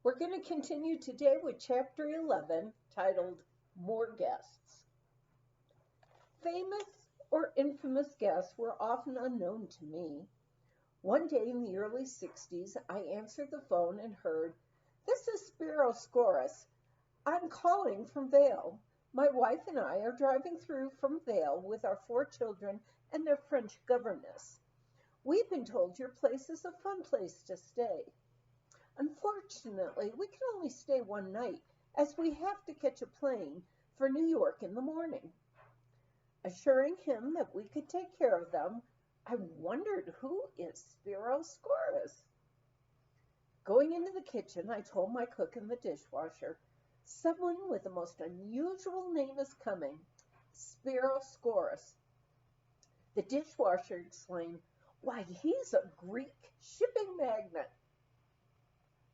We're going to continue today with Chapter 11, titled More Guests. Famous or infamous guests were often unknown to me. One day in the early 60s, I answered the phone and heard, "This is Spiro Scoris. I'm calling from Vale. My wife and I are driving through from Vale with our 4 children and their French governess. We've been told your place is a fun place to stay. Unfortunately, we can only stay one night as we have to catch a plane for New York in the morning." Assuring him that we could take care of them, I wondered, who is Spiro Scoris? Going into the kitchen, I told my cook and the dishwasher, "Someone with the most unusual name is coming, Spiro Scoris." The dishwasher exclaimed, "Why, he's a Greek shipping magnate."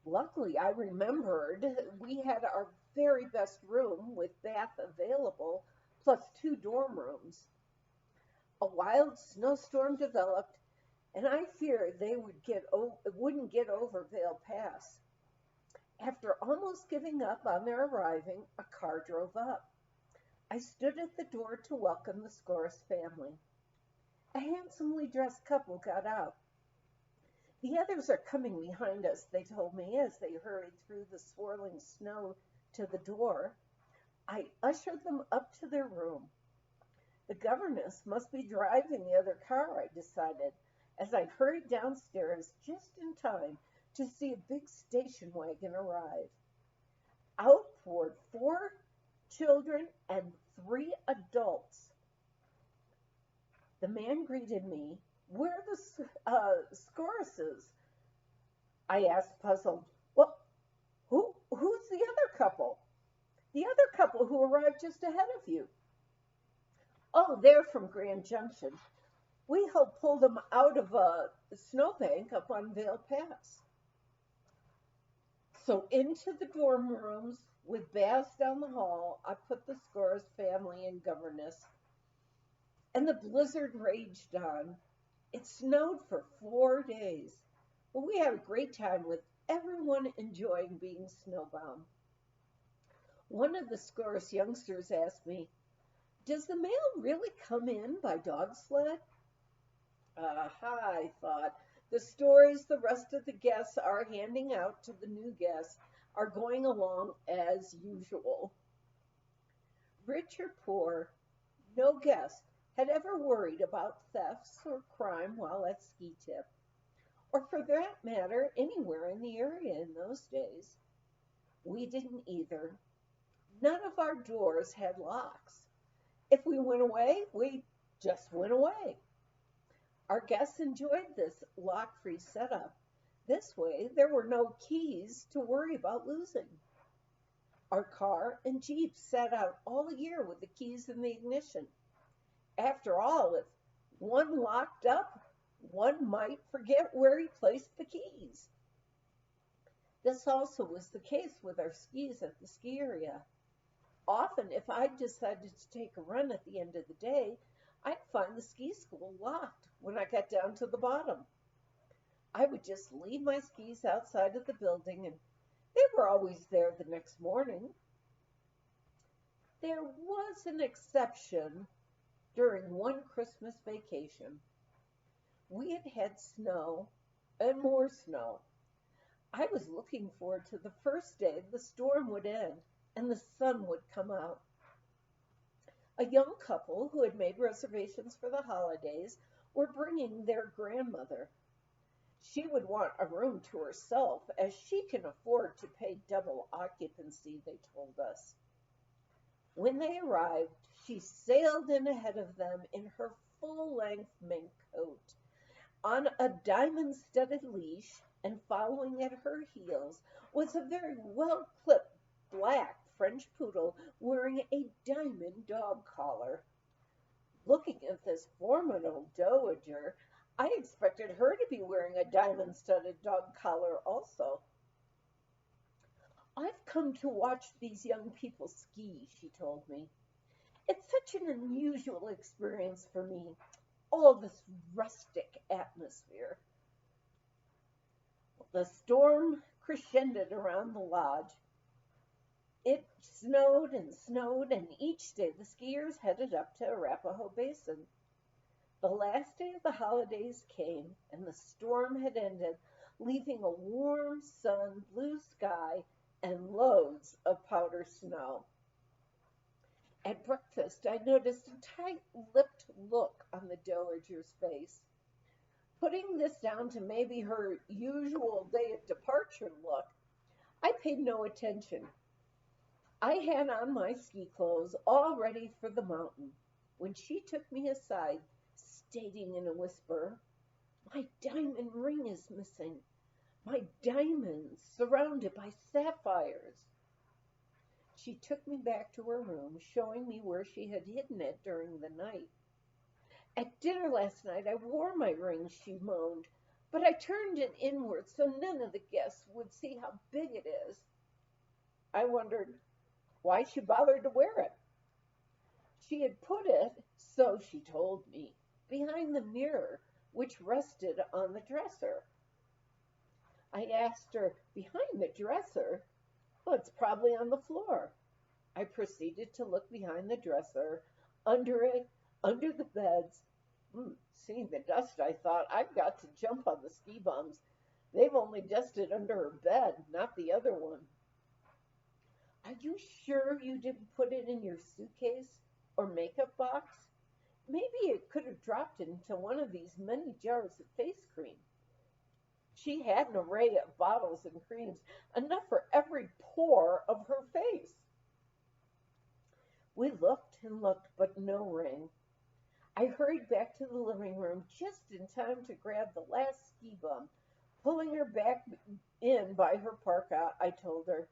Luckily, I remembered we had our very best room with bath available, plus 2 dorm rooms. A wild snowstorm developed, and I feared they wouldn't get over Vale Pass. After almost giving up on their arriving, a car drove up. I stood at the door to welcome the Scoris family. A handsomely dressed couple got out. "The others are coming behind us," they told me as they hurried through the swirling snow to the door. I ushered them up to their room. The governess must be driving the other car, I decided, as I hurried downstairs just in time to see a big station wagon arrive. Out poured 4 children and 3 adults. The man greeted me. "Where are the Scorises?" I asked, puzzled. "Well, who's the other couple?" "The other couple who arrived just ahead of you." "Oh, they're from Grand Junction. We helped pull them out of a snowbank up on Vale Pass." So into the dorm rooms, with baths down the hall, I put the Scoris family and governess, and the blizzard raged on. It snowed for 4 days, but we had a great time with everyone enjoying being snowbound. One of the Scoris youngsters asked me, "Does the mail really come in by dog sled?" Aha, I thought. The stories the rest of the guests are handing out to the new guests are going along as usual. Rich or poor, no guest had ever worried about thefts or crime while at Ski Tip, or for that matter, anywhere in the area in those days. We didn't either. None of our doors had locks. If we went away, we just went away. Our guests enjoyed this lock-free setup. This way, there were no keys to worry about losing. Our car and Jeep sat out all year with the keys in the ignition. After all, if one locked up, one might forget where he placed the keys. This also was the case with our skis at the ski area. Often, if I decided to take a run at the end of the day, I'd find the ski school locked when I got down to the bottom. I would just leave my skis outside of the building, and they were always there the next morning. There was an exception during one Christmas vacation. We had had snow and more snow. I was looking forward to the first day the storm would end and the sun would come out. A young couple who had made reservations for the holidays were bringing their grandmother. She would want a room to herself, as she can afford to pay double occupancy, they told us. When they arrived, she sailed in ahead of them in her full-length mink coat, on a diamond-studded leash, and following at her heels was a very well-clipped black French poodle wearing a diamond dog collar. Looking at this formidable dowager, I expected her to be wearing a diamond-studded dog collar also. "I've come to watch these young people ski," she told me. "It's such an unusual experience for me, all this rustic atmosphere." The storm crescendoed around the lodge. It snowed, and each day the skiers headed up to Arapahoe Basin. The last day of the holidays came, and the storm had ended, leaving a warm sun, blue sky, and loads of powder snow. At breakfast, I noticed a tight-lipped look on the dowager's face. Putting this down to maybe her usual day of departure look, I paid no attention. I had on my ski clothes, all ready for the mountain, when she took me aside, stating in a whisper, "My diamond ring is missing. My diamonds, surrounded by sapphires." She took me back to her room, showing me where she had hidden it during the night. "At dinner last night I wore my ring," she moaned, "but I turned it inward so none of the guests would see how big it is." I wondered why she bothered to wear it. She had put it, so she told me, behind the mirror, which rested on the dresser. I asked her, "Behind the dresser? Well, it's probably on the floor." I proceeded to look behind the dresser, under it, under the beds. Seeing the dust, I thought, I've got to jump on the ski bums. They've only dusted under her bed, not the other one. "Are you sure you didn't put it in your suitcase or makeup box? Maybe it could have dropped into one of these many jars of face cream." She had an array of bottles and creams, enough for every pore of her face. We looked and looked, but no ring. I hurried back to the living room just in time to grab the last ski bum. Pulling her back in by her parka, I told her,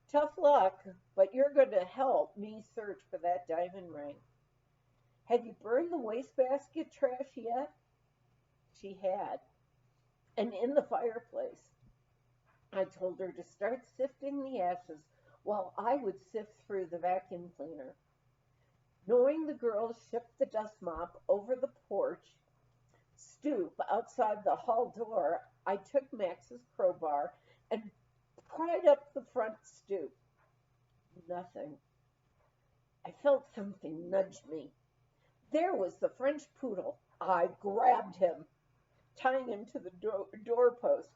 "Tough luck, but you're going to help me search for that diamond ring. Have you burned the wastebasket trash yet?" She had, and in the fireplace. I told her to start sifting the ashes while I would sift through the vacuum cleaner. Knowing the girls shipped the dust mop over the porch stoop outside the hall door, I took Max's crowbar and pried up the front stoop. Nothing. I felt something nudge me. There was the French poodle. I grabbed him, tying him to the doorpost.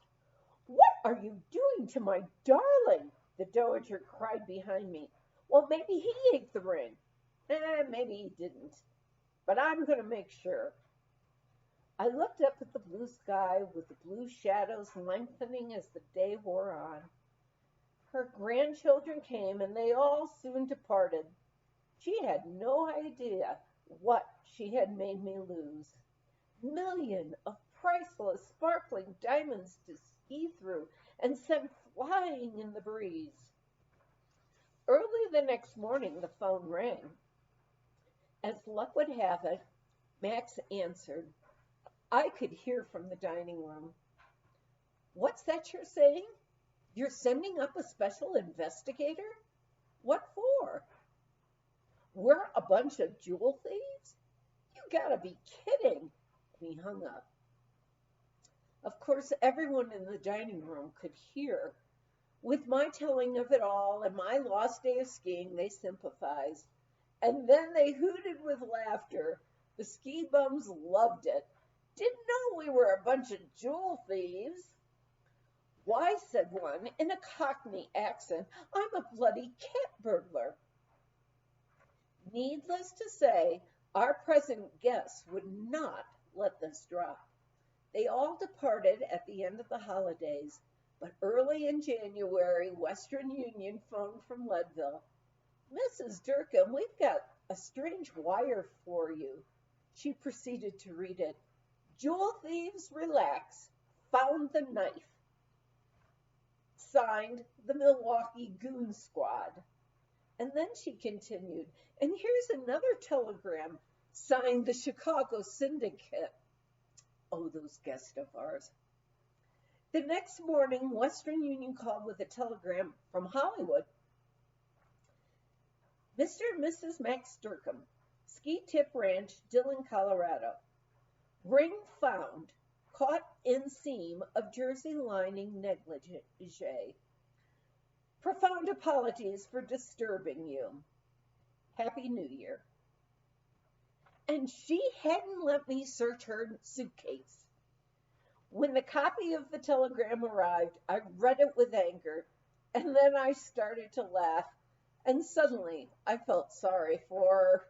"What are you doing to my darling?" the dowager cried behind me. "Well, maybe he ate the ring." Maybe he didn't, but I'm going to make sure. I looked up at the blue sky with the blue shadows lengthening as the day wore on. Her grandchildren came, and they all soon departed. She had no idea what she had made me lose. Million of priceless, sparkling diamonds to ski through and sent flying in the breeze. Early the next morning, the phone rang. As luck would have it, Max answered. I could hear from the dining room. "What's that you're saying? You're sending up a special investigator? What for? We're a bunch of jewel thieves? You gotta be kidding." We hung up. Of course, everyone in the dining room could hear. With my telling of it all and my lost day of skiing, they sympathized. And then they hooted with laughter. The ski bums loved it. "Didn't know we were a bunch of jewel thieves." "Why," said one in a Cockney accent, "I'm a bloody cat burglar." Needless to say, our present guests would not let this drop. They all departed at the end of the holidays, but early in January, Western Union phoned from Leadville. "Mrs. Dercum, we've got a strange wire for you." She proceeded to read it. "Jewel thieves, relax. Found the knife. Signed, the Milwaukee Goon Squad." And then she continued, "And here's another telegram. Signed, the Chicago Syndicate." Oh, those guests of ours. The next morning, Western Union called with a telegram from Hollywood. "Mr. and Mrs. Max Dercum, Ski Tip Ranch, Dillon, Colorado. Ring found. caught inseam of jersey lining negligee. Profound apologies for disturbing you. Happy New Year. And she hadn't let me search her suitcase. When the copy of the telegram arrived, I read it with anger, and then I started to laugh, and suddenly I felt sorry for her.